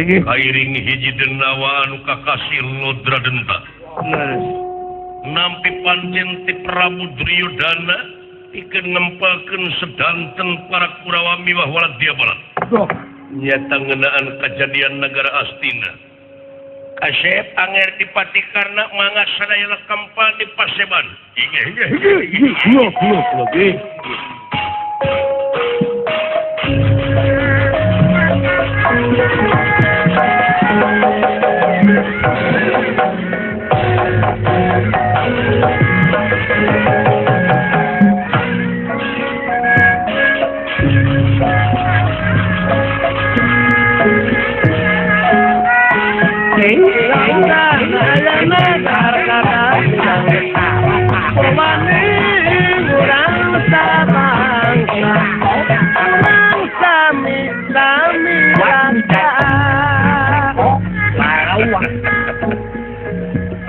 kairing hiji denawa anu kakasih Lodra Denta nampi pancen ti Prabu Duryodana ikeun nempelkeun sedanten para Kurawa miwah Waladya Balat nyata ngeunaan kejadian negara Astina kasep anger dipati karna mangga sadayana kampal di Paseban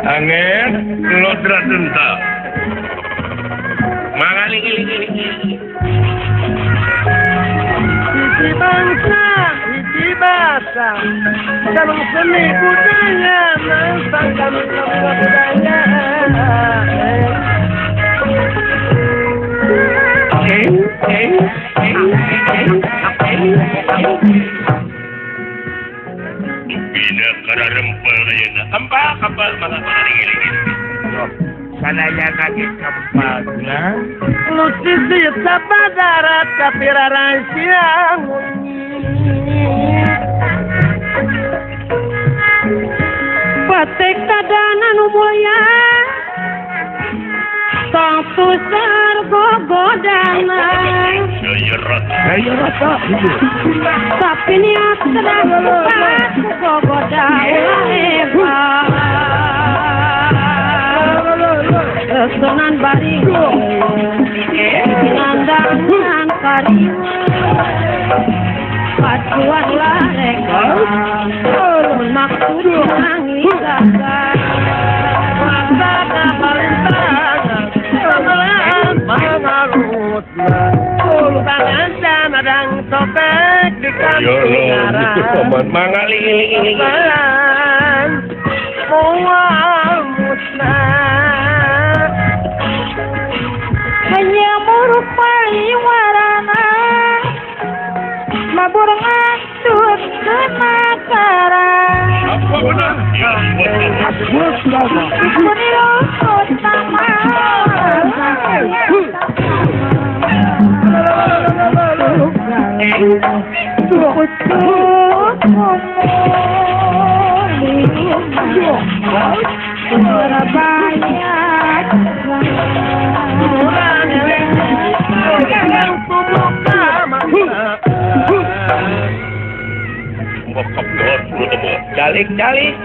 Anger Lodra Denta mangaling-iling Isi bangsa, isi bahasa, dalam seni budaya, mensangkan budaya. Bina kada rempel ayeuna. Kampal mangga mangaling-iling. Sanaya lagi kampalnya. Musisi sabadarat tapi rahasia. Batik tadana nu mulia. Tong pusar gogodana. Saya rata. Tapi niat terang gogodana. Sunan Baring Nandangan Karim Pacuan larek maksud nangis gagal Masada balintang Samalan pangalut Tangan sanadang topek di kantingaran mangaling-iling Mual musnah hanya muruk pariwarana maburang atut kenakaran apa benar? menirut sama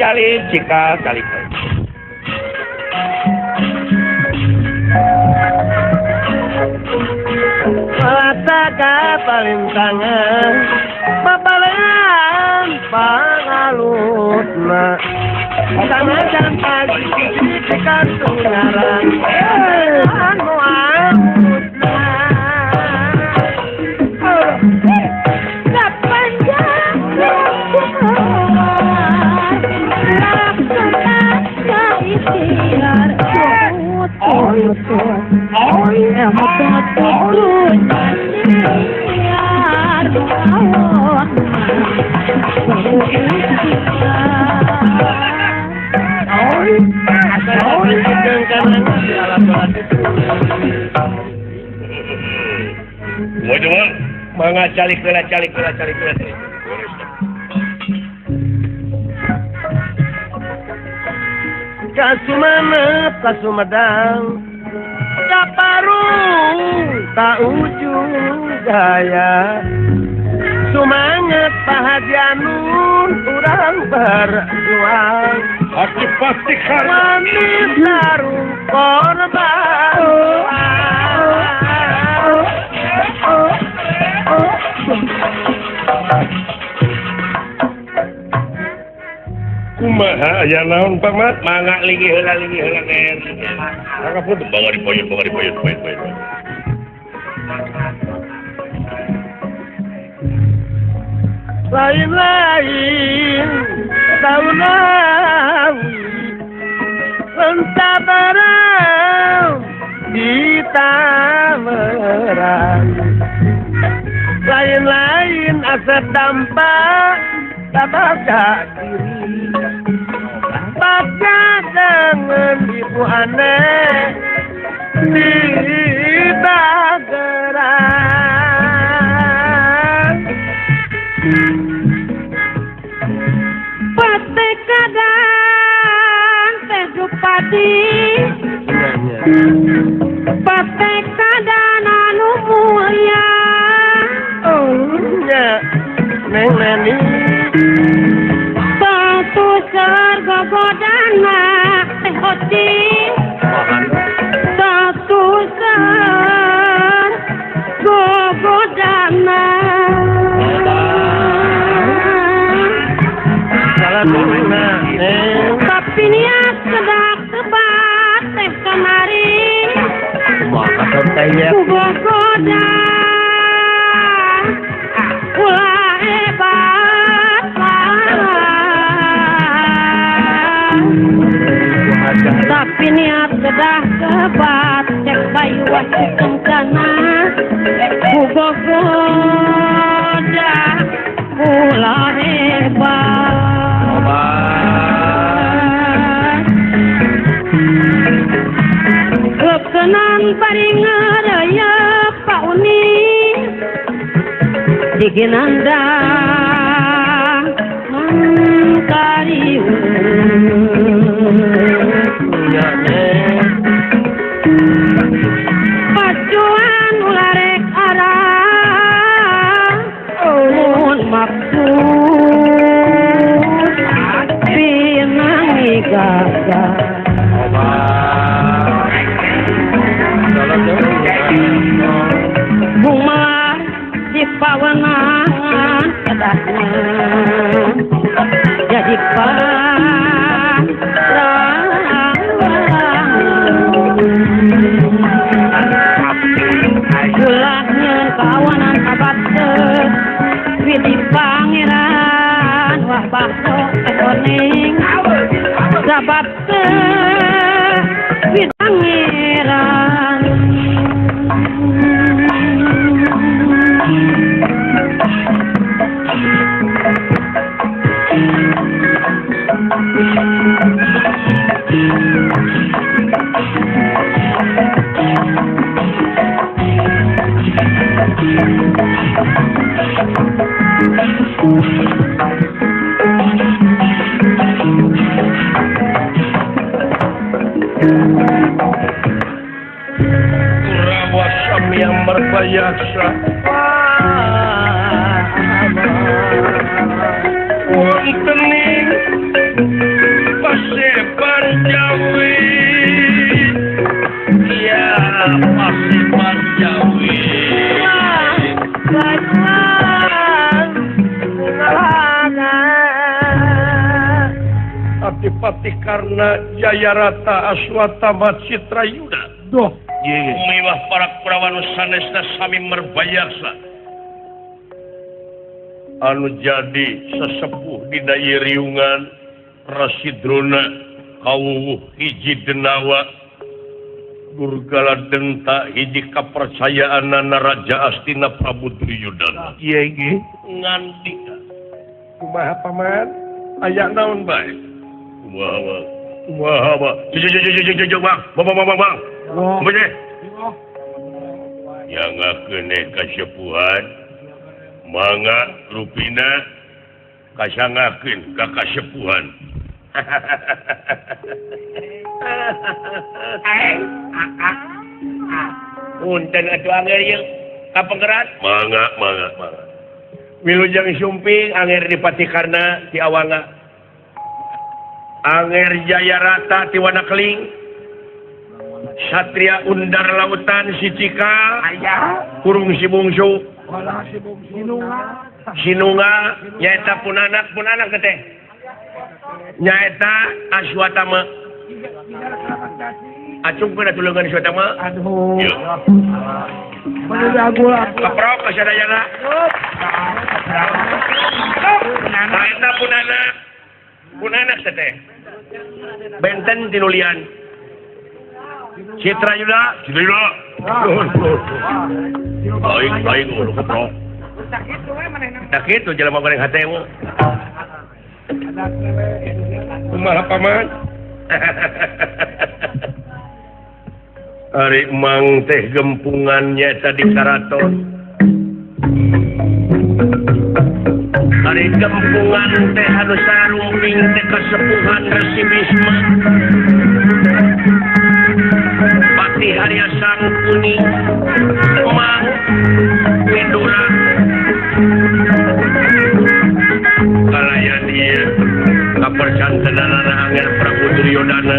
Calik jika calik. Malataga palintangan papalan pangalutna sangajan pagi di kasungaran anu amutna kapanjang laksana ikhtiar Mangga calik. Kasumana Kasumedang Kaparung tak ujung gaya Sumanget pahajanun urang berjuang Aku pasti Manis darung korban kumaha aya naon pamat mangga ligi heula ner mangga pun bangari poyot lain-lain saunawi entabarang ditamerang lain-lain asa tampak tabaka diri baca dengan ibu aneh di Bageran pate kadang teh Supadi pate kadang anu mulia nya Neng Leni satu serga godana teh Hoti satu serga godana salah domena tapi niat sedak sebat teh kamari maka tanya goda ulah hebat tapi niat sedak sebat cek bayu wasi kencana goda ulah hebat kekenan paringan raya Pak Uni diginanda pacuan ularek arah mun maksud pinangi gagah bunga di pawenangan kedahnya jadi parang gulahnya kawanan abad widi pangeran wah bakso ekoning sabat widi pangeran Kurawa sami yang berbayasa wontening paseban Jawi ya paseban Jawi Adipati karena Jayarata Aswatama Citrayuda doh mewah para Kurawa sanesna sami merbayasa anu jadi sesepuh di daya riungan Rasidrona kawuh hiji denawa Durgala denta hiji kapercayaan Raja Astina Prabu Duryodana iya ge ngandika kumaha paman aya naon bae wah bang bener yang ngakene kasepuhan mangga rupina kasangakeun ka kasepuhan punten atuh anger ieu kapenggeran mangga wilujeng sumping anger dipati karna ti awanga anger Jayarata ti Wanakeling Satria Undar Lautan si Cika kurung si bungsu Sinunga nyaeta punanak teh nyaeta Aswatama acungkeun tulungan Aswatama aduh Keprok kasadayana. Eta punana teh. Benten tinulian. Citra Yuda. Baik udah keprok. Tak itu jelema goreng hatemu. Kumaha paman? Ari mang teh gempungannya tadi karaton. Ari gempungan teh anu sarumping teh kasepuhan Resi Bisma. Pati Harya Sang Kuning Mang Widura kalaya dia kapercantenanana Angger Prabu Duryodana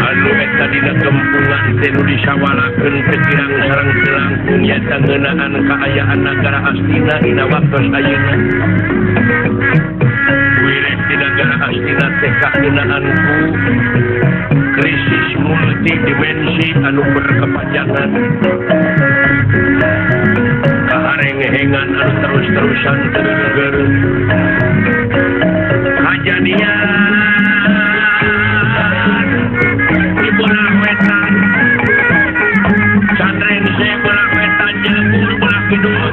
anu eta dina gempungan teh nu disawalakeun teh kirang sareng langkung nyaeta ngeunaan kaayaan nagara Astina dina waktos ayeuna. Wireh di nagara Astina teh kakeunaan ku krisis multidimensi anu berkepanjangan. Kaharengehengan anu terus-terusan teu kajadian di belah wetan Candreng se belah wetan jelebur belah kidul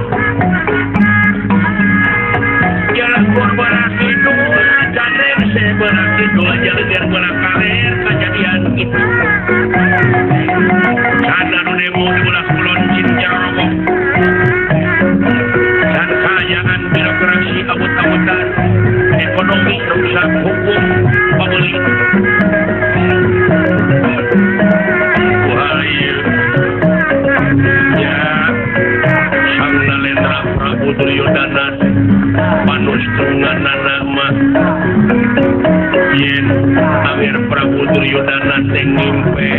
Candreng se belah kidul jeleger belah kaler kajadian itu sana nu demo di belah kulon Cincarogok dan kaayaan birokrasi abut-abutan ekonomi rusak hukum pembeli wahaya ya sang nalendra Prabu Duryodana panustunganana mah yen Angger Prabu Duryodana teh ngimpen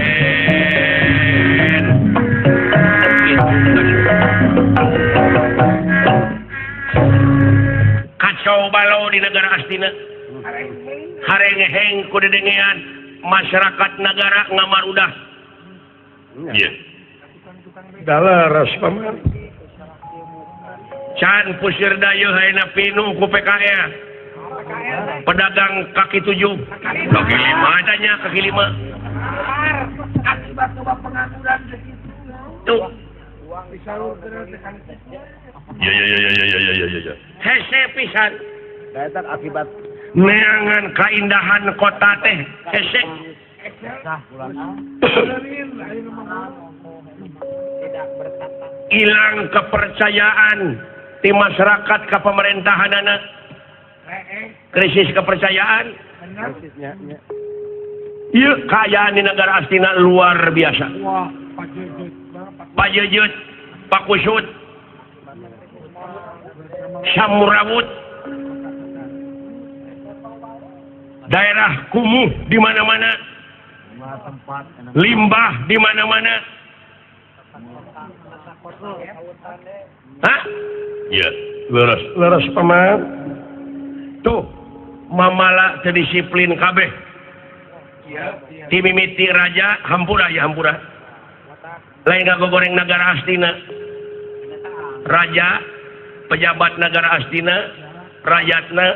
kacau balau di negara Astina. Harengeheng ku dedengean masyarakat negara ngamarudah. Iya. Dalaras paman. Can pusir dayeuh hayeuna pinuh ku PKR. Pedagang kaki 7. Kaki 5 adanya kaki 5. Akibat coba pengangguran tuh. Uang disalurkeun tekan. Ya. Hese pisan. Daetan akibat neangan keindahan kota teh hese. Hilang kepercayaan di masyarakat ke pemerintahanana. Krisis kepercayaan. Ieu kaayaan di negara Astina luar biasa. Pak Jejeut, Pak Kusut, Samurawut, daerah kumuh di mana-mana, limbah di mana-mana. Hah? Ya, leres paman. Tuh, mamala terdisiplin kabeh. Timimiti raja hampura ya hampura. Lain ngagogoreng negara Astina. Raja, pejabat negara Astina, rakyatna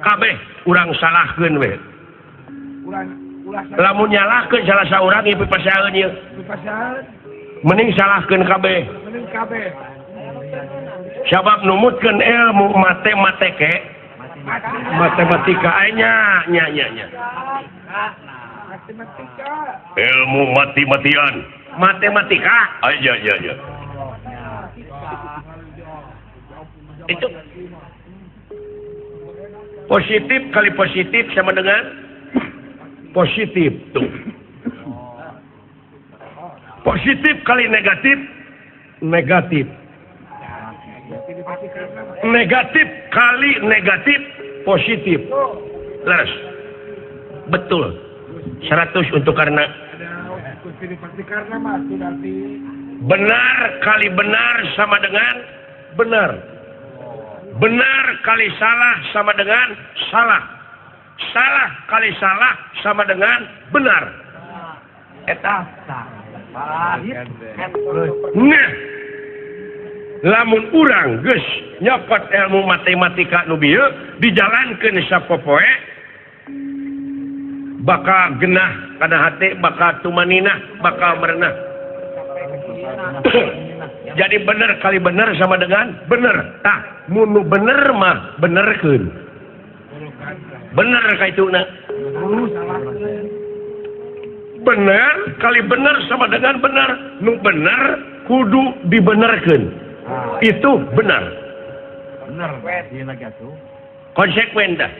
kabeh urang salahkeun we. Lamun nyalahkeun salah saurang ieu pasaeun ieu. Mending salahkeun kabeh. Sabab numutkeun ilmu matematika nya. Ilmu matematika. Ya. Itu positif kali positif sama dengan positif tuh. Positif kali negatif negatif. Negatif kali negatif positif. Leres. Betul. 100 untuk karena benar kali benar sama dengan benar. Benar kali salah sama dengan salah. Salah kali salah sama dengan benar. Eta Nah, lamun urang geus nyokot ilmu matematika nu bieu dijalankeun sapopoe bakal genah kana hate, bakal tumaninah, bakal merenah. Jadi bener kali bener sama dengan bener. Tah, munu bener mah benerkeun. Bener kaituna. Bener kali bener sama dengan bener. Nu bener kudu dibenerkeun. Itu benar. Bener. Konsekuen dah.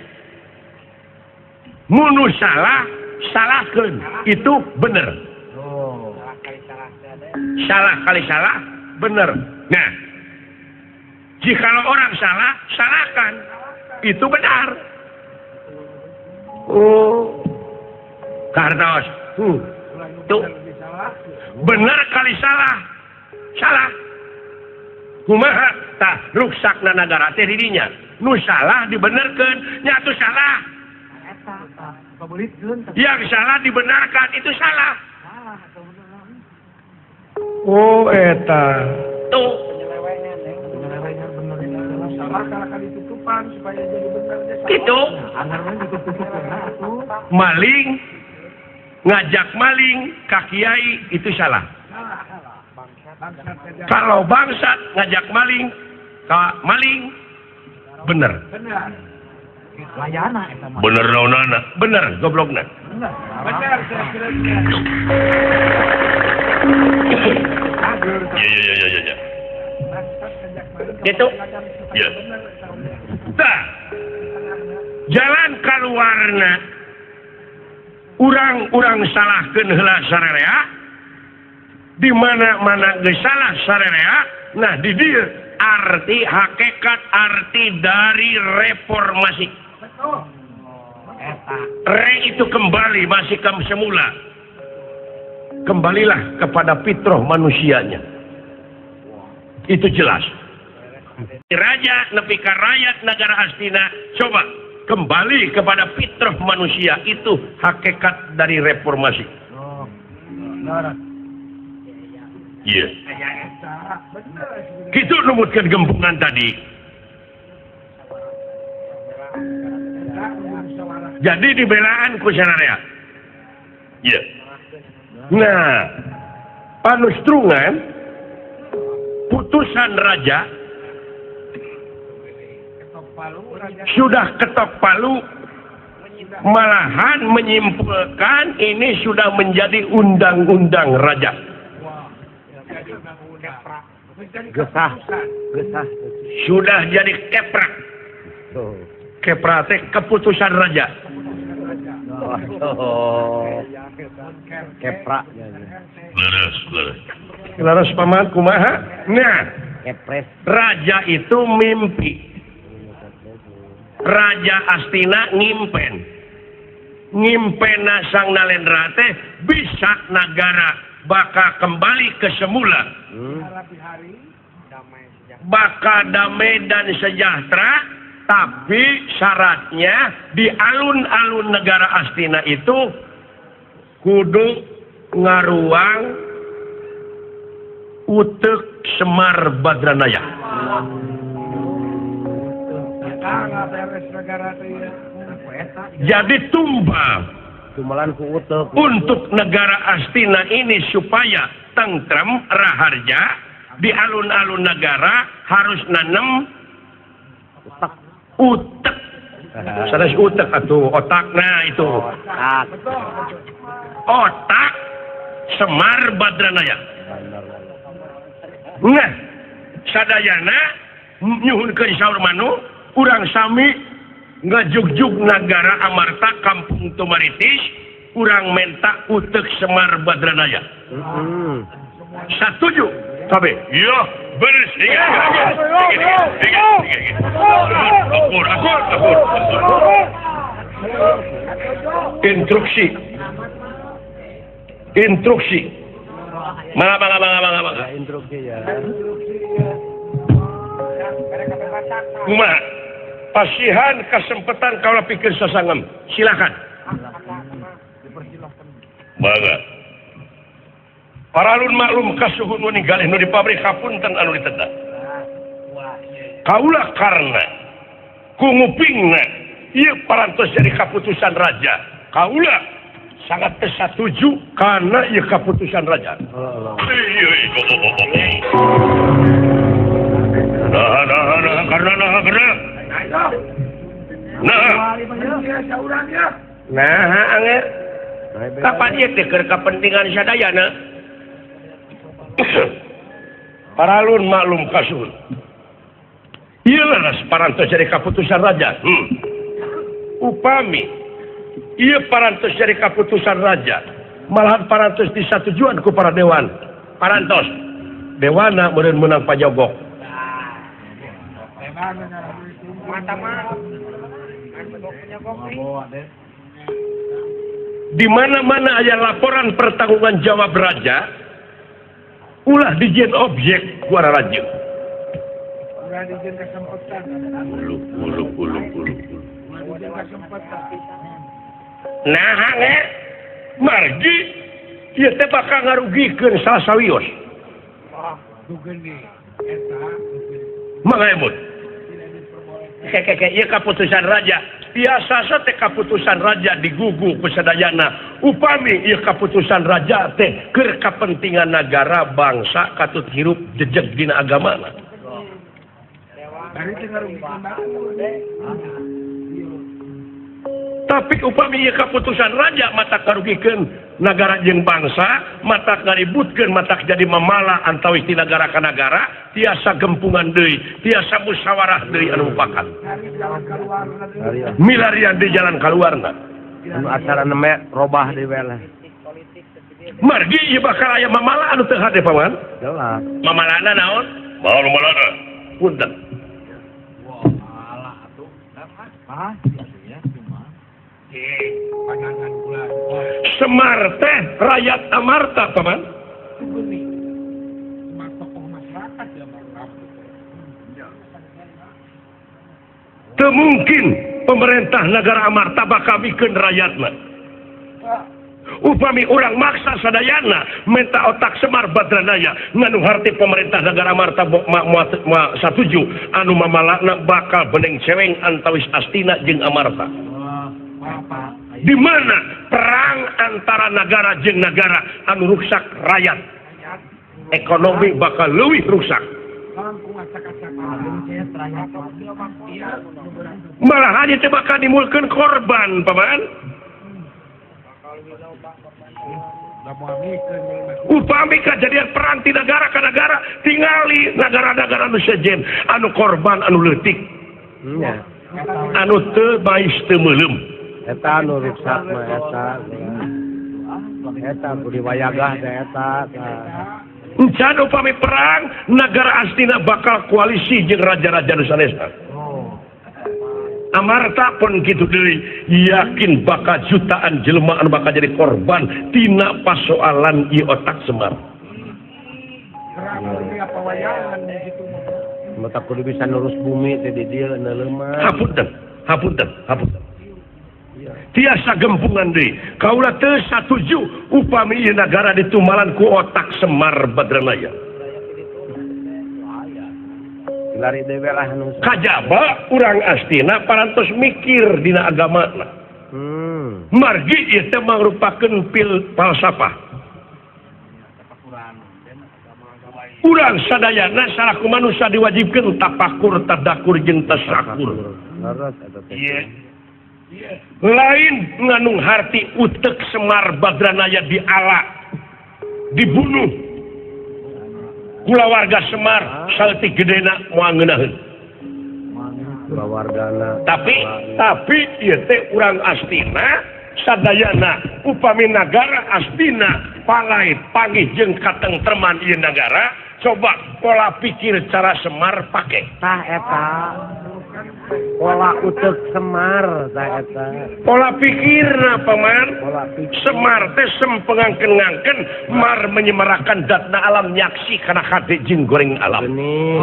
Munu salah, salahkeun. Itu bener. Salah kali salah, bener. Nah, jikalau orang salah, salahkan. Itu benar. Oh, kartos. Tuh, bener kali salah, salah. Kumaha tah ruksakna nagara teh didinya. Nu salah dibenerkeun, nya atuh salah. Yang salah dibenarkan itu salah. Oh, eta. Tuh. Itu. Maling, ngajak maling, kakiai itu salah. Kalau bangsat ngajak maling, maling, bener. Bener naonana, bener goblokna. Bener. Ya. Itu. Ya. Tah. Jalan kaluarna urang salahkeun heula sarerea. Di mana-mana geus salah sarerea. Nah, di dieu arti hakikat arti dari reformasi. Re itu kembali masih semula. Kembalilah kepada fitrah manusianya. Itu jelas. Raja nepi ka rakyat negara Astina coba kembali kepada fitrah manusia, itu hakikat dari reformasi. Iya. Kita numutkan gempungan tadi. Jadi dibelaan ku sanarea. Iya. Nah, panustrungan putusan raja sudah ketok palu, malahan menyimpulkan ini sudah menjadi undang-undang raja. Gesah. Sudah jadi keprak. Keprak teh keputusan raja. Keprak. Laras paman kumaha? Nah, raja itu mimpi. Raja Astina ngimpena sang Nalendra teh bisa negara bakal kembali ke semula. Bakal damai dan sejahtera, tapi syaratnya di alun-alun negara Astina itu kudu ngaruang utek Semar Badranaya. Jadi tumbal untuk negara Astina ini supaya tentrem raharja di alun-alun negara harus nanem utek. Sanes utek atuh otakna itu. Otak Semar Badranaya. Nah, sadayana nyuhunkeun saur manu urang sami ngajugjug nagara Amarta Kampung Tumaritis, urang menta utek Semar Badranaya. Setuju? Sabe? Iya, beres. Akur. Instruksi. Mangga. Instruksi ya. Kumaha? Pasihan kesempatan kalau pikir sasangem. Silakan. Mangga. Paralun maklum kasuhun nu ninggalih nu di pabrik hapunten anu ditenda. Kaulah karena kungupingna ieu parantos jadi kaputusan raja. Kaulah sangat setuju karena ieu kaputusan raja. Nah, angger. Kapan ieu teh keur kepentingan sadayana? Paralun maklum kasuhun. Iyalah parantos jadi kaputusan raja. Upami iya parantos jadi kaputusan raja, malahan parantos disatujuan ku para dewan. Parantos dewana meureun menang pajogok. Di mana-mana aya laporan pertanggungan jawab raja, ulah dijieun objek ku ara raja. Nah, margi ieu teh bakal ngarugikeun sasawios. Mangaemut. Ieu kaputusan raja. Biasa teh kaputusan raja digugu ku sadayana. Upami ieu kaputusan raja teh keur kapentingan negara bangsa katut hirup jejeg dina agamana. Tapi upami ieu kaputusan raja matak ngarugikeun nagara jeung bangsa, matak ngaributkeun, matak jadi mamala antawis ti nagara ka nagara, tiasa gempungan deui, tiasa musyawarah deui anu mupakat. Milarian di jalan kaluarna. Anu acarana me robah deui we. Margi ieu bakal aya mamala anu teu hade paman. Jelas. Mamalana naon? Mamalana. Punten. Semar teh rakyat Amarta paman. Teu mungkin pemerintah negara Amarta bakal bikin rakyatna. Upami urang maksa sadayana minta otak Semar Badranaya nganu harti pemerintah negara Amarta satuju anu mamalakna bakal beneng ceweng antawis Astina jeung Amarta. Di mana perang antara negara jeung negara anu rusak rakyat, ekonomi bakal leuwih rusak. Malahan itu bakal dimulkeun korban, paman. Upami kejadian perang di negara ke negara, tingali negara-negara anu sejen, anu korban anu leutik, anu teu bais teu meulem. Eta anu rusak mah eta budi wayagah teh eta. Encan upami perang negara Astina bakal koalisi jeung raja-raja nu sanesna. Amarta pun kitu deui, yakin bakal jutaan jelema anu bakal jadi korban tina pasoalan ieu otak Semar. Mata kudu bisa nurus bumi teh di dieu neuleuman. Hapunten. Tiasa gempungan deui. Kaula teu satuju upami ieu nagara ditumbalan ku otak Semar Badranaya. Lari dewe lah anu. Kajaba urang Astina parantos mikir dina agamana. Margi ieu teh mangrupakeun falsafah. Urang sadayana salaku manusia diwajibkeun tapakur, tadakur jeung tasakur. Lain nganung harti utek Semar Badranaya diala, dibunuh. Kula warga Semar salti gedena moal ngeunaheun. Wargana. Tapi ieu teh urang Astina sadayana upami nagara Astina palait panggih jeung katengtreman ieu nagara, coba pola pikir cara Semar pake. Tah eta. Pola utek Semar tah eta. Pola pikirna paman. Pola pikir. Semar teh sempengangkeun-ngangkeun mar menyemarakan datna alam nyaksi kana hade jeung goreng alam. Bening.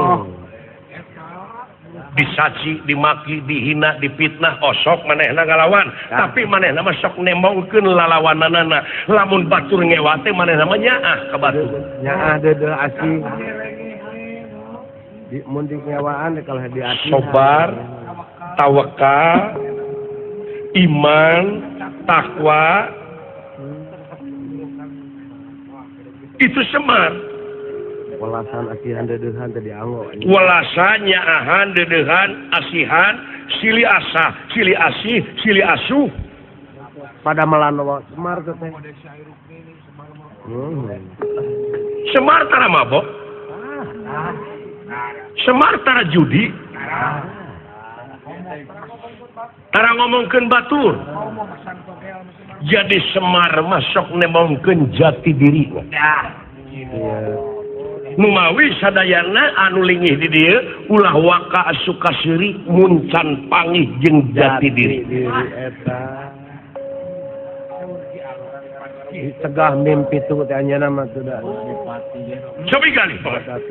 disaci, dimaki, dihina, dipitnah, osok manehna ngalawan. Tapi manehna mah sok nemongkeun lalawananana. Lamun batur ngewa teh manehna mah nyaah ka batur. Nyaah deudeuh asih. Di mun di ngewaan kalau di asih. Sobar, tawakal, iman, takwa. Itu Semar. Welasan asihan dedeuhan teh dianggo. Welasan nyaahan dedeuhan asihan silih asah, silih asih, silih asuh. Pada melanowo Semar teh. Semar tara mabok. Semar tara judi. Tara ngomongkeun batur. Jadi Semar masuk nemongkeun jati diri. Numawi sadayana anu linggih di dieu ulah waka sukasiri muncan pangih jeung jati diri. Cegah mimpi tu teh anjeunna mah teu da. Cobi kali.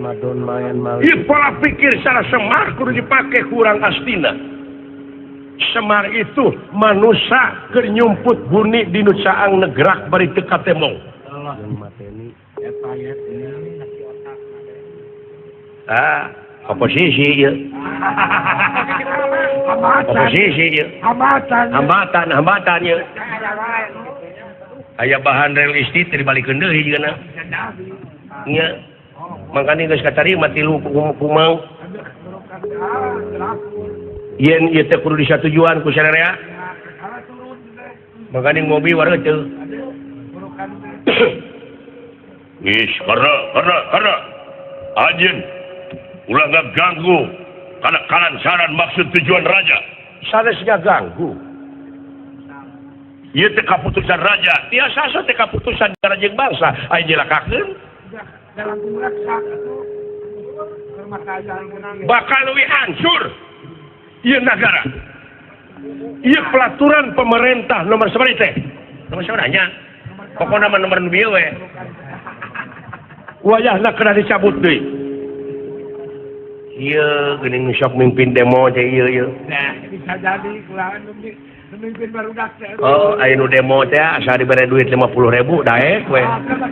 Madon mayan mal. Ieu pola pikir sareng Semar kudu dipake kurang astina. Semar itu manusia keur nyumput buni dinu caang negrak bari teu katemong. Oposisi ya. Oposisi ya. Hambatan ya. Aya bahan realistis dibalikeun deui jigana. Nya. Mangkana geus katarima tilu kumau. Yen ieu teh kudu disatujuan ku sararea. Mangkana ngobi warga teu. Geus karena ajeun ulah ngaganggu kana kalansaran maksud tujuan raja. Sanes ngaganggu. Ieu teh kaputusan raja, tiasa teh kaputusan negara jeung bangsa. Aya jelakakeun. Bakal leuwih hancur ieu negara. Ieu pelaturan pemerintah nomor sabari teh. Nomor sabari nya. Pokona nomor 2 we. Wayahna kena dicabut deui. Iya, geuning sok mimpin demo teh ieu. Nah, bisa jadi kulaan mimpin barudak teh. Oh, aya nu demo teh asa dibere duit 50.000 daek we.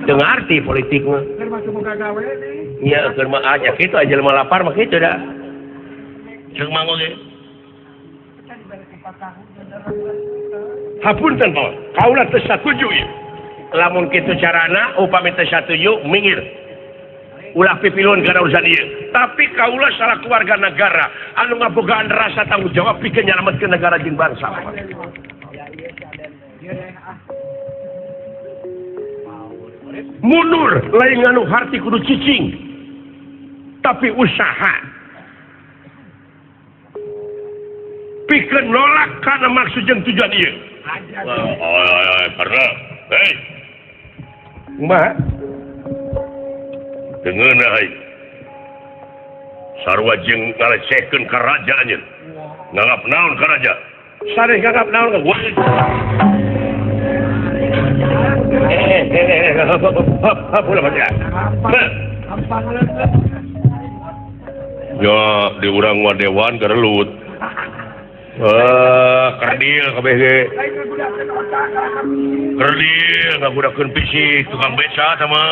Teu ngarti politik mah. Termasuk boga gawe nih. Iya, keur mah aja kitu aja lemah lapar mah kitu dah. Ceuk manggo ge. Hapunten, Pak. Kaula teu satuju ieu. Lamun kitu carana upami teu satuju minggir. Ulah pipilun kana urusan ieu. Tapi kaula salah keluarga negara anu ngabogaan rasa tanggung jawab pikeun nyalametkeun negara jeung bangsa. Mundur lain nganu harti kudu cicing. Tapi usaha. Pikeun nolak kana maksud jeung tujuan ieu. Karena hei. Mbak dengeuna hai. Sarua jeung ngalecehkeun ka raja anjeun. Nganggap naon ka raja? Sare nganggap naon ka gua. Pula baca. Ya, di urang wa dewan garelut. Kerdil kabeh ge. Kerdil ngagudakeun fisik tukang beca sama.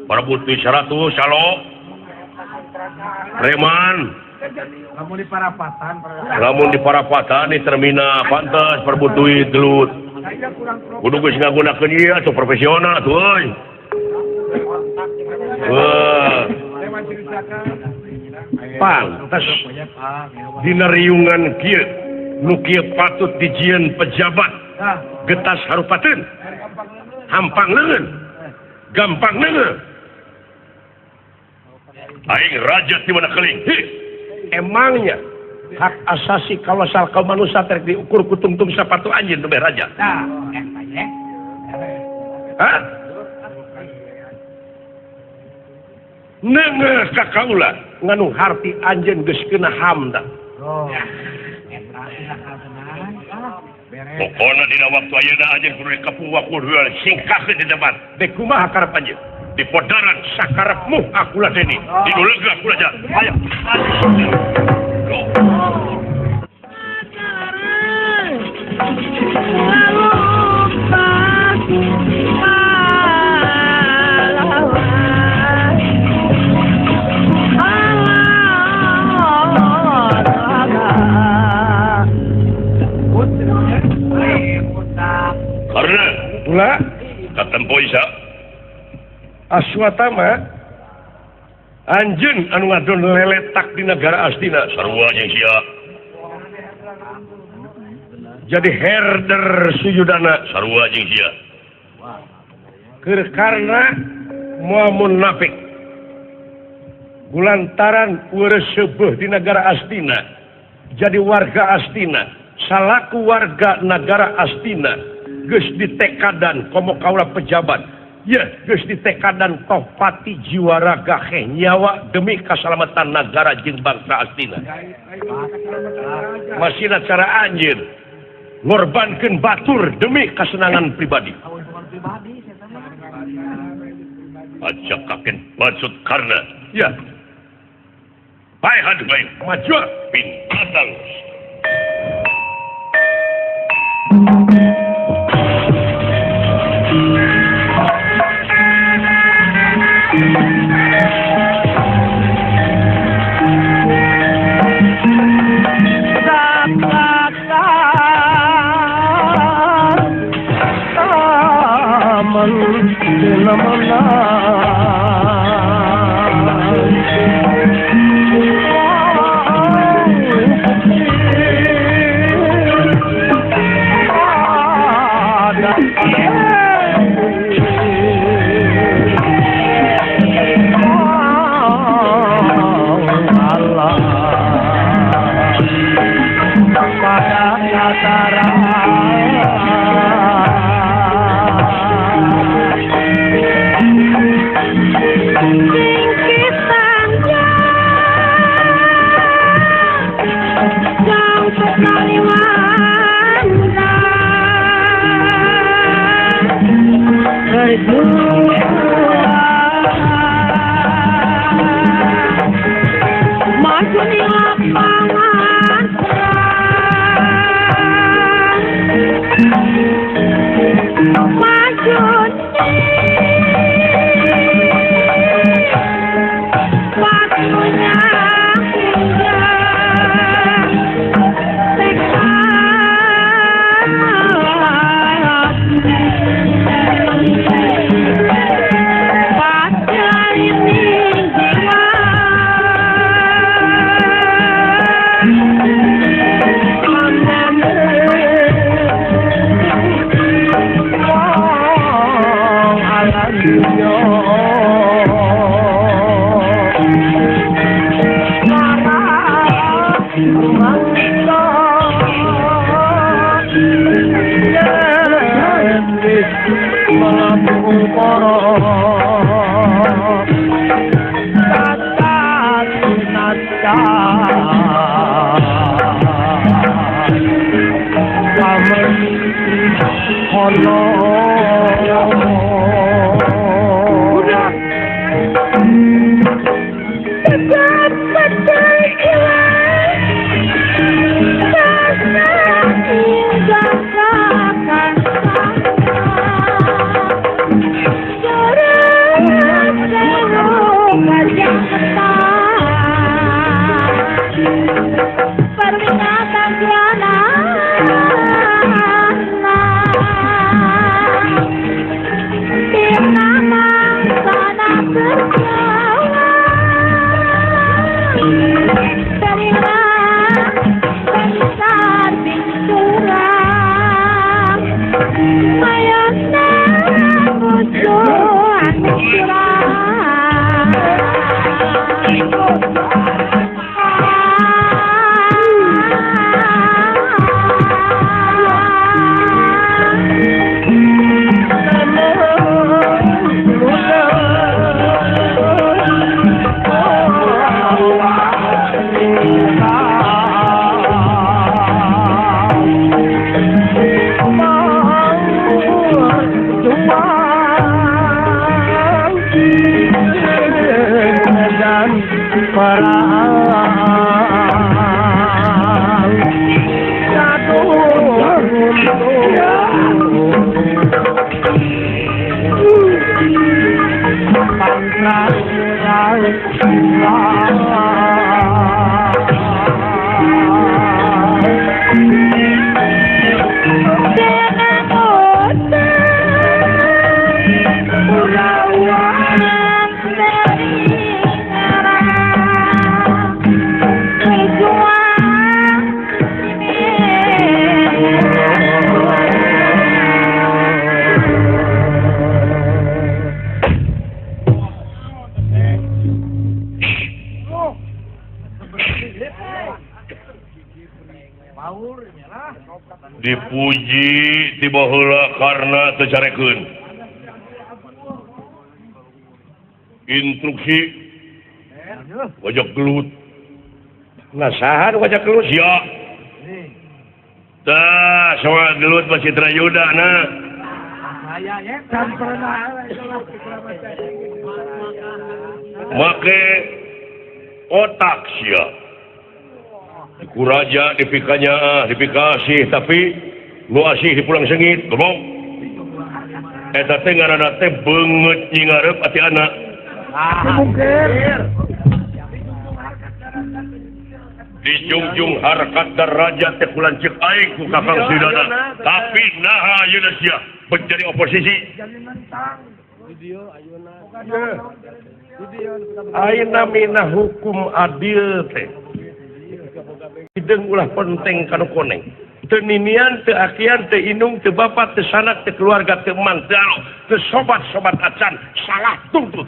Para butuh 100 calo. Reman. Lamun di parapatan di terminal pantes perbutuh gelut. Kudu geus ngagunakeun ieu atuh profesional atuh euy. Pantes dina riungan kieu nu kieu patut dijieun pejabat getas harupateun hampang leungeun gampang leungeun aing raja ti mana keling emangnya hak asasi kalosal kaum manusia terek diukur ku tungtung sapatu anjeun teu raja hah neungeus ka kaula nganu harti anjeun geus keuna hamda. Pokona dina waktu ayeuna anjeun kudu kapuwa kudu singkaskeun di depan. Dek kumaha karep anjeun? Di podaran sakarepmu akulah deni. Di lega akulah ja. Aya. Karena Ulah katempo isa Aswatama anjeun anu ngadon leletak di negara Astina sarua jeung sia jadi herder sujudana sarua jeung sia keur karna moal munafik kulantaran urus seubeuh di negara Astina jadi warga Astina salaku warga negara Astina geus ditekadan komo kaula pejabat ya geus ditekadan toh pati jiwa raga heh nyawa demi keselamatan negara jeung bangsa Astina masina cara anjeun ngorbankeun batur demi kesenangan pribadi aja kaken bacut karena ya bae had bae maju pintatang dipuji tiba heula karena tercarekeun instruksi wajak gelut nasahan wajah kelut ya tah sama gelut masih Trayuda nah make otak sia ku raja dipikanya dipikasih tapi nu asih dipulang sengit ngomong eta teh ngaranna teh beungeut nyingareup ati anak dijungjung harkat derajat teh kulancik aing ku Kakang Sidana tapi naha ayeuna sia menjadi oposisi ayeuna minah hukum adil teh hideung ulah penting kanu koneng teu ninian teu akian teu indung teu bapak teu sanak teu keluarga teu mantel teu sobat-sobat acan salah tuntut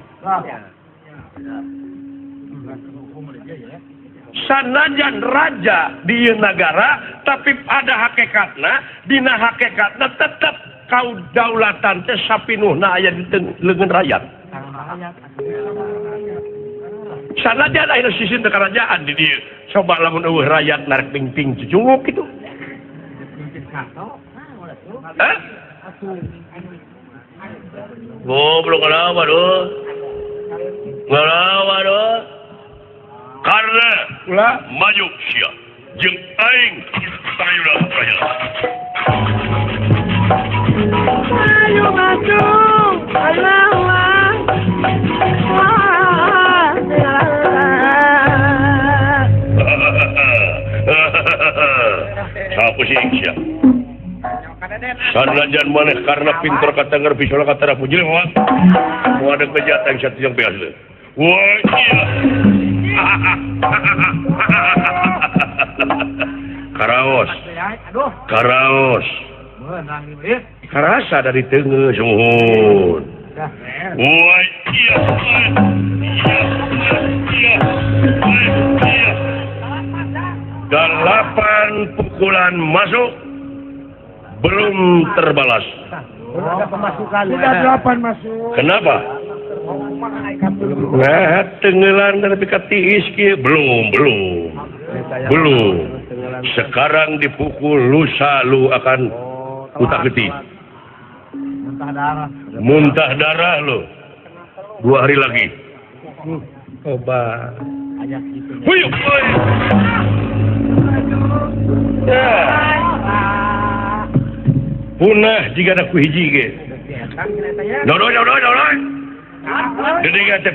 sanajan raja di negara tapi pada hakikatna dina hakikatna tetap kaudaulatan teh sapinuhna aya di leungeun rakyat sanajan aya sisi teu kerajaan di dieu coba lamun eueuh rakyat narek ping-ping cucunguk kitu goblok ngalawa doh karena ulah maju sia jeung aing Trayuda raya ayo masuk Allah apa sih sia sanajan maneh karena pinter kata ngerti soal kata puji lewat mau ada kejahatan satu yang biasa wah iya karaos karasa dari teungeus suhun wah iya delapan pukulan masuk belum terbalas. Sudah 8 masuk. Kenapa? Nah, tenggelan dan tiis belum. Sekarang dipukul lusa lu akan utak getih. Muntah darah lo. 2 hari lagi. Coba. Huyuk. Ya. Punah jika ada kuhiji ge. Dodoi. Jadi kata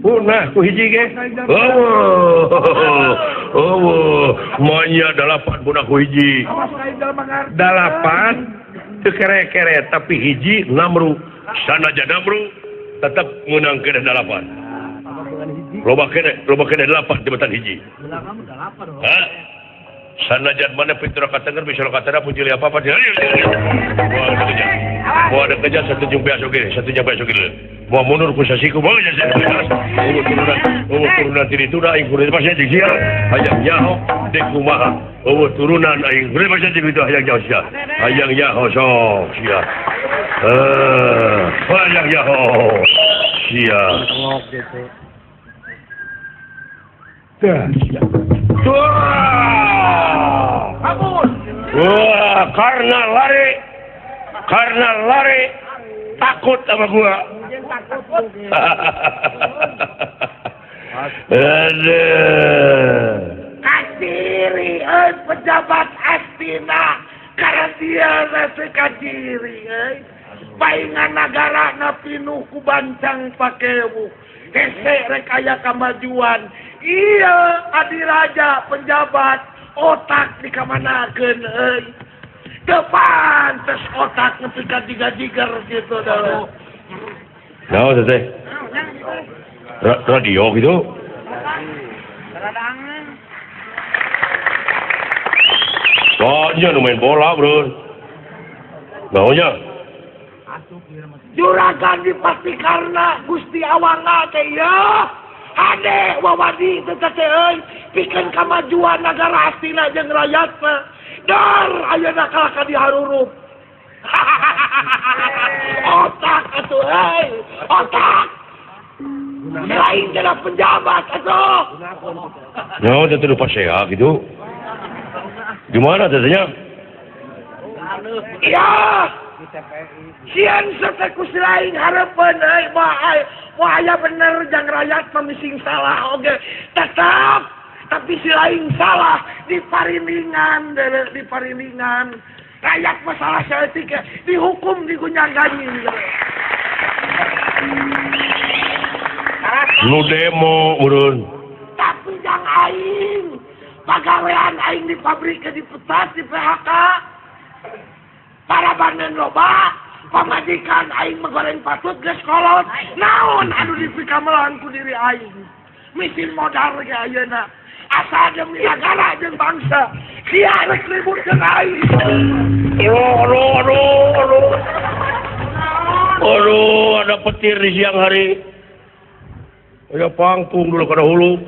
punah kuhiji ge. Oh, maunya 8 punah kuhiji. 8 teu kere-kere tapi hiji namru. Sanajan namru tetap menang ke 8. Loba kene 8 jabatan hiji. Hah? Sanajan mana pintu katengger bisa katana puji apa dia. Mau ada kerja satu jumpa esok ini. Mau mundur ku sasiku mau aja saya. Turunan tiri tuna aing kudu pasnya jeung sia. Hayang nyaho dek kumaha. Turunan aing kudu pasnya jeung itu hayang nyaho sia. Hayang nyaho sok sia. Hayang nyaho sia. Wah, karena lari takut sama gua. Kaciri, pejabat Astina, karena dia nasi kaciri, paingan negara na pinuh ku bancang pakewu, hese rekaya kemajuan. Iya, adiraja penjabat otak dikamanakeun euy. Depan tes otak ngepika jigar gitu dah. Naon teh? Radio gitu. Soalnya nu main bola, Bro. Naonnya? Juragan dipasti karena Gusti Awangga teh ya. Ade wawadi itu euy pikeun kamajuan nagara Hastina jeung rakyatna. Dar ayeuna kalaka diharurup. Otak atuh euy, otak. Lain jadi penjabat atuh. Ya, itu lupa saya gitu. Di mana datanya? Iya. Sian sateku selain harapan euy moal aya bener jang rakyat pamising salah oge. Tetap tapi si lain salah diparilingan rakyat masalah saeutik dihukum digunyagani. Nu demo urun. Tapi jang aing pagawean aing di pabrik di petas di PHK para banen loba pamajikan aing megoreng patut geus kolot naon anu dipikamelan ku diri aing misil modal ge ayeuna asa demi negara jeung bangsa sia rek ributkeun aing Aduh, ada petir di siang hari. Ya pangtung dulu kada hulu.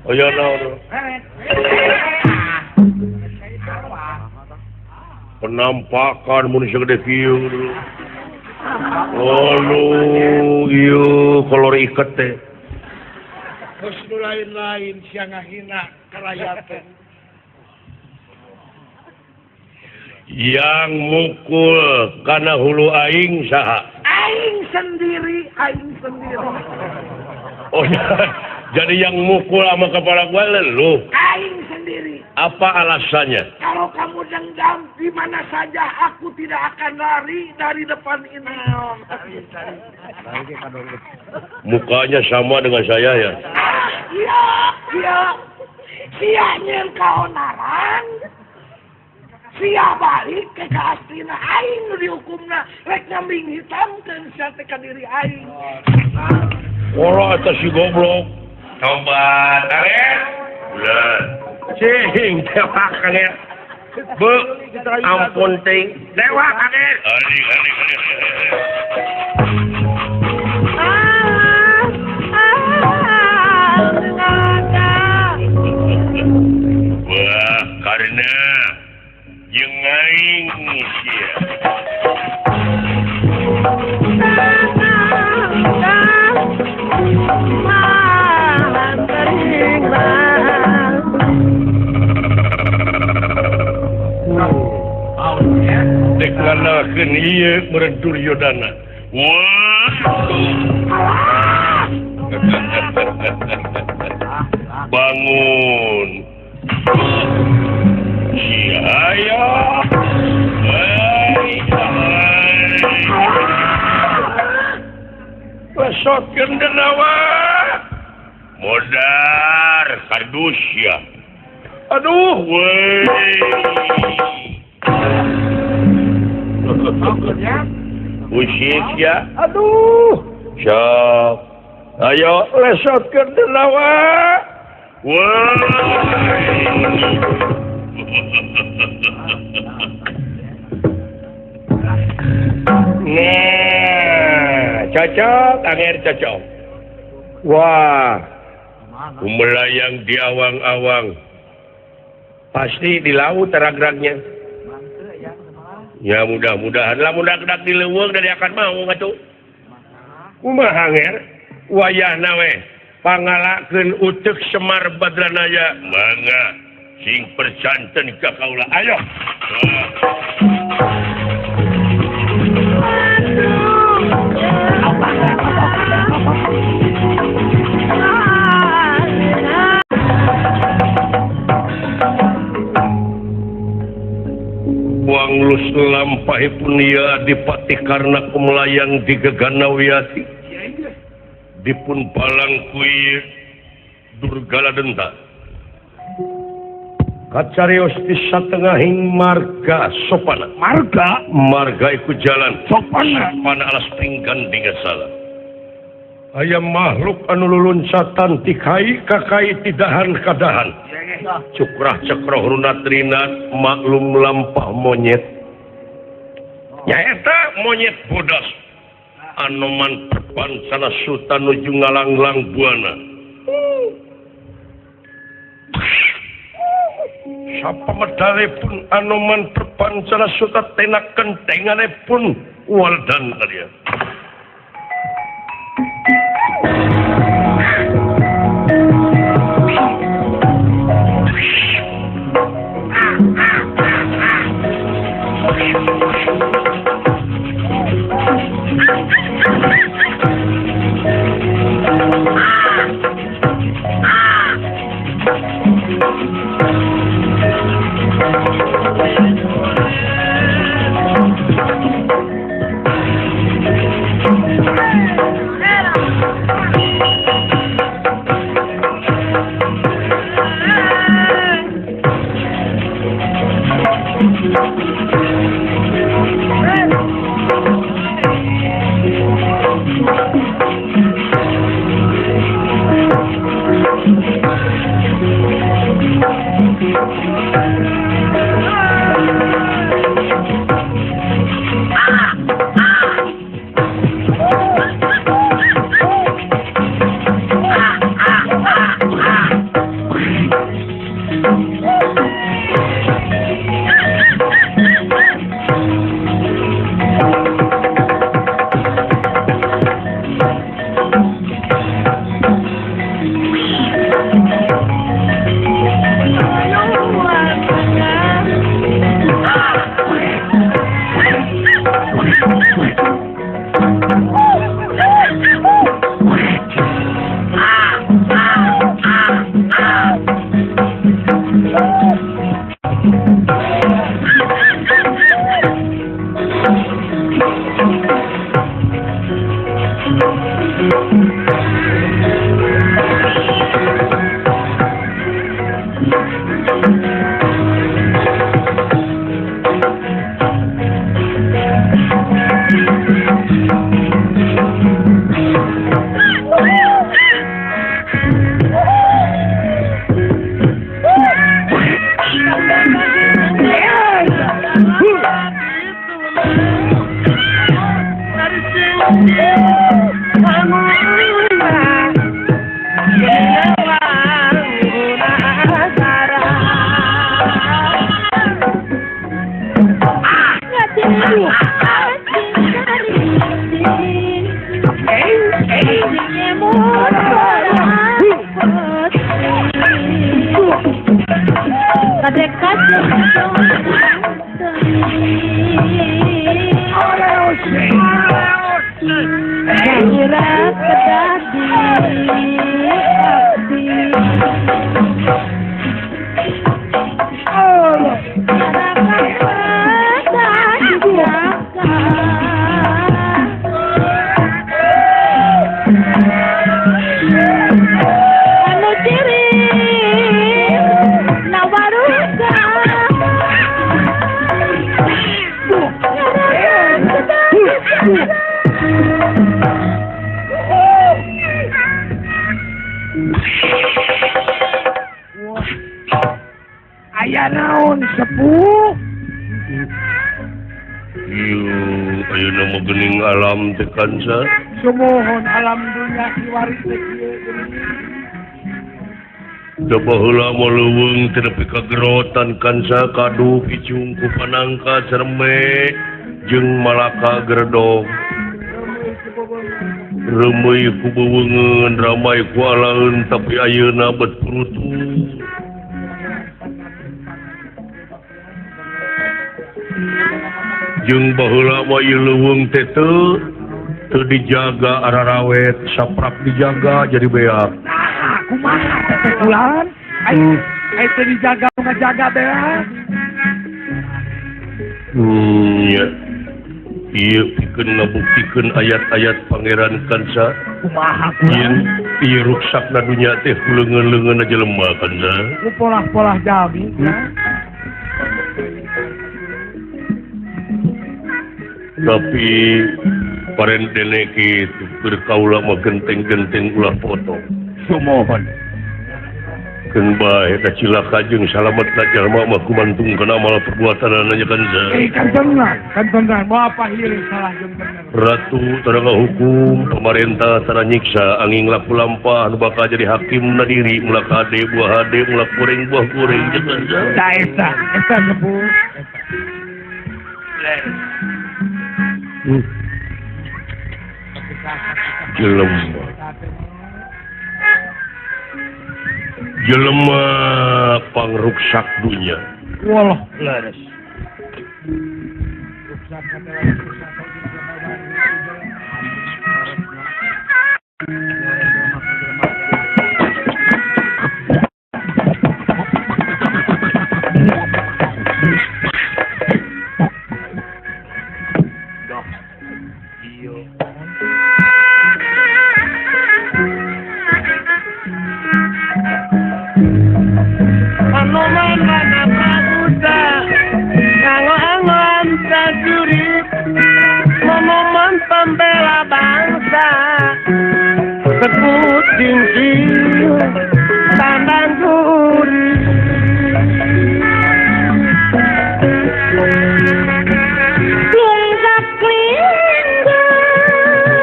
Oh ya no. Penampakan manusia gede kieu dulu. Oh, ieu kolor iket teh. geus nu lain-lain sia ngahina karayaten. Yang mukul kana hulu aing saha? Aing sendiri. Oh ya, jadi yang mukul sama kepala gua lu. Aing sendiri. Apa alasannya? Kalau kamu dendam di mana saja aku tidak akan lari dari depan ini. Mukanya sama dengan saya ya. Iya. Sia nyen kaonaran. Sia balik ke Hastina aing nu dihukumna rek nyambing hitamkeun sia teh ka diri aing. Ora eta si goblok. Coba tarik. Bulan. Cing, dewa kaget. Bu, ampun ting. Dewa kaget. Ali. Wah, karena jeung aing sia. Dekalakeun ieu meureun Duryodana. Wah. Bangun. Siaya. Lesotkeun denawa. Modar kardus ya. Aduh, wey. Usik ya. Aduh. Sok. Ayo lesotkeun denawa. Wah. Nah, cocok, anger cocok. Wah, melayang di awang-awang. Pasti di laut teragragnya. Ya mudah-mudahan lah mudah-mudahan di leuweung dari akan mau ngatuh. Kumaha anger? Wayahna we pangalakeun uteuk Semar Badranaya. Mangga sing percanten ka kaula. Ayo. Wanglus lampahipun ieu adipati karna kumelayang di Geganawiyati. Dipun palang kuieu Durgala Denta. Kacarios di satengahing marga sopana. Marga iku jalan sopana alas pinggan dingasala. Aya makhluk anu lulunsatan ti kai ka kai tidahan kadahan. Cukrah cakroh runat rinat maklum lampah monyet. nyaeta monyet bodas Anoman perpancana suta nuju ngalanglang buana sapa medale pun Anoman perpancana suta tenak kentengane pun waldan alia Aya naon sepuh? Ayo nama gening alam tekan sa. Sumohon alam dunia kiwari teh kieu. Da baheula maleuweung teu nepi ka gerotan kansa kadu picung ku panangka cerme jeung malaka gerdong. Remeuy ku beweungeun ramai ku alaeun tapi ayeuna bet purutu. Jeung baheula mah ieu leuweung teh teu dijaga ararawet saprak dijaga jadi beak. Nah, kumaha teh bulan? Ai teu dijaga ngajaga beak. Ya. Ieu pikeun ngabuktikeun ayat-ayat Pangeran Kansa. Kumaha kumaha? Ieu ruksakna dunya teh leungeun-leungeunna jelema Kansa. Ku polah-polah jami. Tapi parentene kitu berkaula mah genteng-genteng ulah foto. Sumohon. Akan baik tak cilaka jeung salamet na jalma mah kumantung kana amal perbuatan nya kanza. Kan tenang, mau apa hilir salah jeung bener. Ratu tara hukum, pemerintah tara nyiksa angin laku lampah nu bakal jadi hakim na diri mulak hade buah kuring jeung kanza. Da eta sepuh. Jelema pangruksak dunya. Walah, leres. Pembela bangsa sebutin jiwa pandang duri tunggat kelingga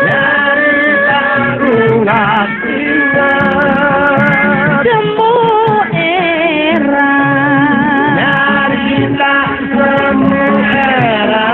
dari tarungan singa demu era dari tak semu era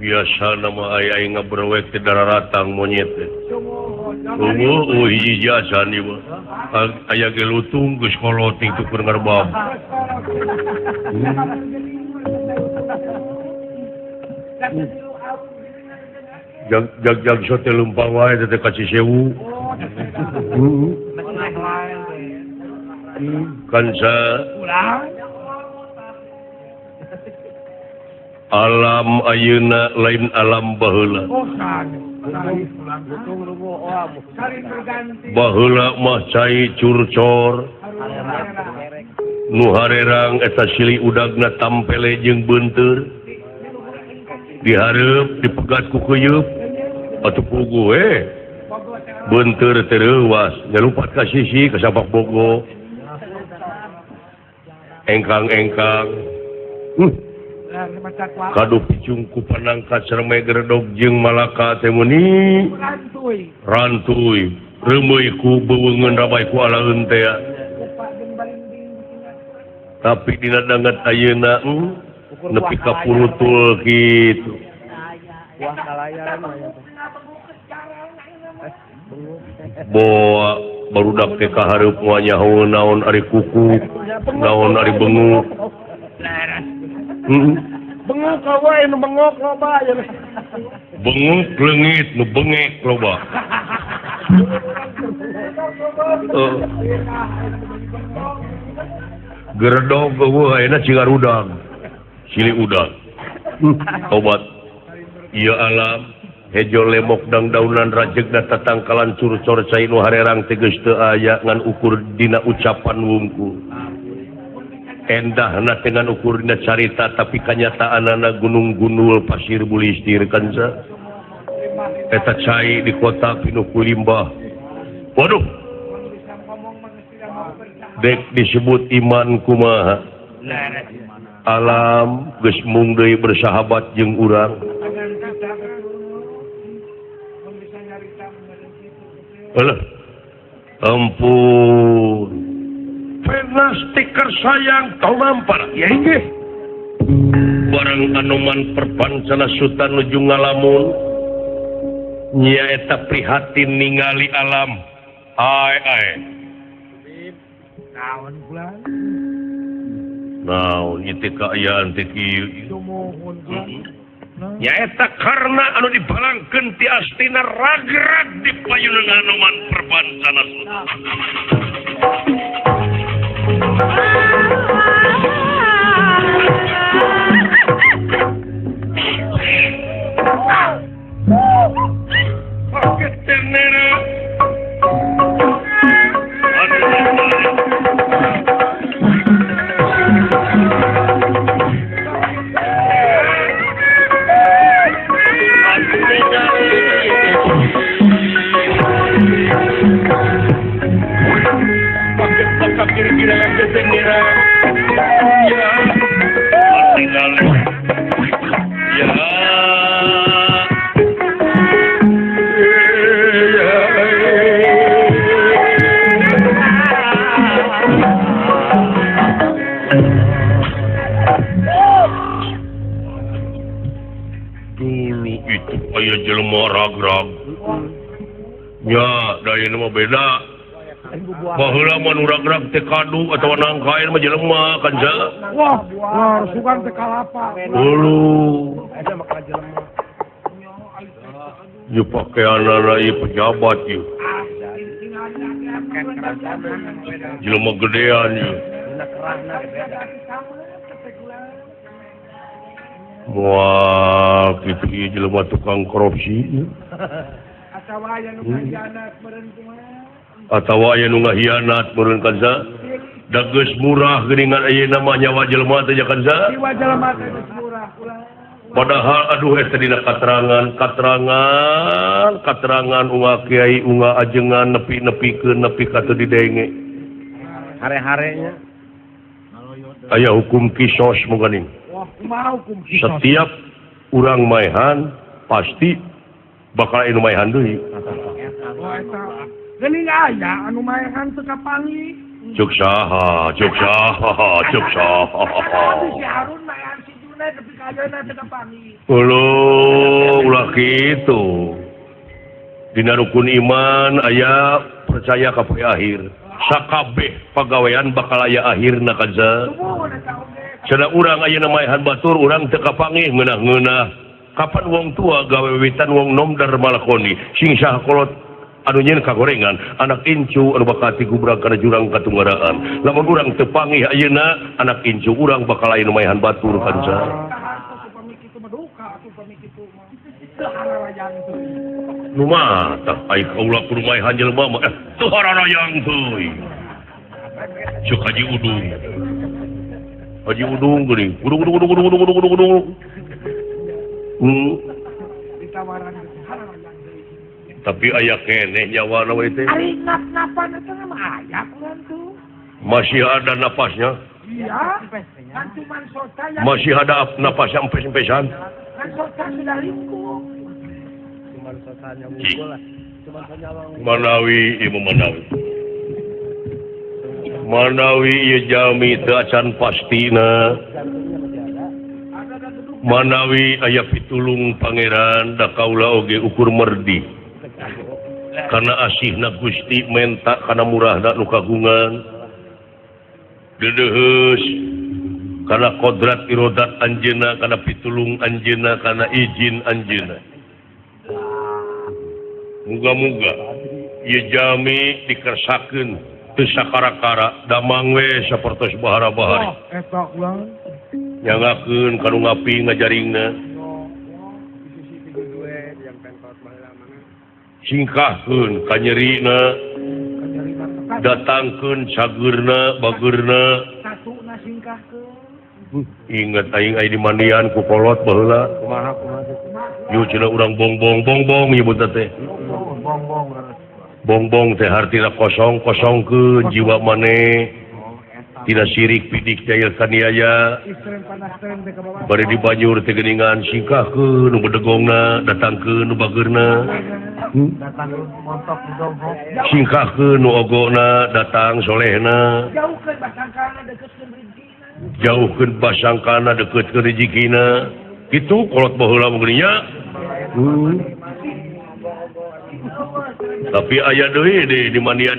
Biasa nama ayah ngabrewek di dararatang monyet. Hiji jasa nih mah. Ayah gelutung geus koloting tuh keur ngarbab. Jag sote lempang wae teh kasih sewu. Kansa alam ayeuna lain alam baheula. Baheula mah cai curcor. Nu harerang eta silih udagna tampele jeung beunteur. Dihareup dipegat ku keuyeub atuh pugu beunteur teh reuwas nyalupat ka sisi ka sapak bogo. Engkang-engkang. Kadu picung ku panangkat seremai geredog jeung malaka teh meuni rantuy reumeuy ku beuweungeun rabay ku alaeun teh tapi dina dangat ayeuna nepi ka pulutul kitu boa barudak teh kahareup moal nyaho naon ari kuku naon ari benguk. Bengok wae nu bengok loba ya. Bengok leungit nu bengek loba. Geredog eueuh ayeuna cingar udang. Silih udang. Obat. Ieu alam hejo lemok dangdaunan rajegna tatangkalan curcor cai nu harerang teh geus teu aya ngan ukur dina ucapan wungkul. Endahna dengan ukurna carita tapi kanyataanana gunung gunul pasir bulistir kansa eta cai di kota pinuku limbah. Waduh dek disebut iman kumaha alam geus mung deui bersahabat jeung urang. Alah ampun pena stiker sayang tau nampar ya inggih barang anoman perpancana sutan nuju ngalamun nyaeta prihatin ningali alam ai naon bulan naon ieu teh kaayaan teh kieu nyaeta karena anu dibalangkeun ti astina ragrag di payuneun anoman perpancana sutan. dulu itu aya jelema ragrag nya daya nama beda baheula mun ragrag teh kadu atawa nangkain mah jelema kan sa Wah, sugan teh kalapa. dulu ieu pakaianna ieu pejabat ieu jelema gedean ieu wah gitu ieu jelema tukang korupsi Atawa aya nu ngahianat meureun kumaha. atawa aya nu ngahianat meureun kan sa da geus murah geuningan ayeuna mah nyawa jelema teh kan sa Jiwa jelema teh geus murah ulah. padahal aduh eta dina katerangan unga kiai unga ajengan nepi-nepikeun nepi ka teu didenge Hare-harenya. aya hukum kisos mungkin Wah, kumaha hukum kisos? setiap urang maehan pasti bakal anu maehan deui Wah, eta geuning aya anu maehan teu kapangi. cuk saha Abi si Harun maehan si Junaid tapi ka ayeuna teu kapangi. ulah kitu dina rukun iman aya percaya ka poe akhir sakabeh pagawean bakal aya akhirna kan sa Tumuhun eta oge. cenah urang ayeuna maehan batur urang teu kapangih ngeunah-ngeunah kapan wong tua gawe wiwitan wong nom dar malakoni sing sahakolot anu nyeun kagorengan anak incu anu bakal tigubrag kana jurang katunggaraan lamun urang teu pangih ayeuna anak incu urang bakal aya nu maehan batur kan sa Tahan pamik kitu mah duka atuh pamik kitu mah. Teu hararayang teuing. nu mah tah ai kaula kudu maehan jelema mah teu hararayang teuing cuk haji udung geuning udung Ditawaran teh hararayang teuing. tapi aya keneh nyawana we teh Ari nap-napan eta mah aya kulan tuh. masih ada napasnya Iya. Kan cuman sota yang masih ada napasnya empes-empesan kan sota sudah lingkup. Cuman sosanya mukul lah. Cuman sanyawang. Manawi ieu jalmi teu acan pastina manawi aya pitulung pangeran da kaula oge ukur merdi kana asihna Gusti menta kana murahna nu kagungan dedeheus kana kodrat irodat anjeunna kana pitulung anjeunna kana izin anjeunna muga-muga ieu jalmi dikersakeun teu sakara-kara damang we sapertos bahara-bahari Eta ulang. nyangakeun kanu ngapi ngajaringna singkahkeun kanyerina datangkeun cageurna bageurna Satu na singkahkeun. inget aing aya di mandian ku kolot baheula Kumaha. yu cenah urang bongbong nyebutna teh bongbong teh hartina kosongkeun jiwa maneh tina sirik pidik jail kaniaya Istren panas tren teh ka bawah. bari di banjur teh geuningan singkahkeun nu bedegongna datangkeun nu bageurna Datang montok di dombok. singkahkeun nu ogona datang solehna Jauhkeun basangkana dekeutkeun rizkina. jauhkeun basangkana dekeutkeun rezekina kitu kolot baheula mah geuning nya tapi aya deui di mandian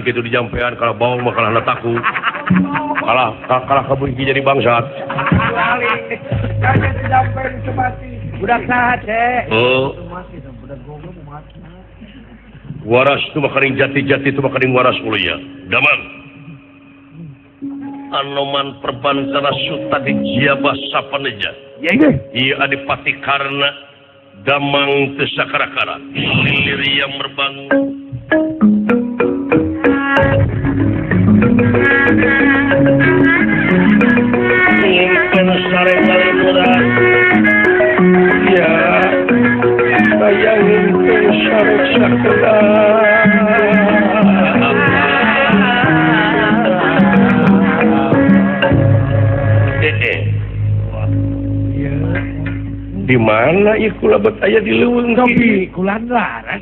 kitu dijampean kalah bawang mah kalah taku kalah kabeuki jadi bangsat Kali. Kayaknya tidak pengen semati. Budak saha teh? oh waras tu makaring jati tu makaring waras mulia damang anoman perbantana suta di jiabah sapaneja iya adipati karna damang teu sakara-kara lilir yang merbangun ingin sare-sare murah ya bayangin sare sakala di mana ieu kula bet aya di leuweung Tapi kulan laras.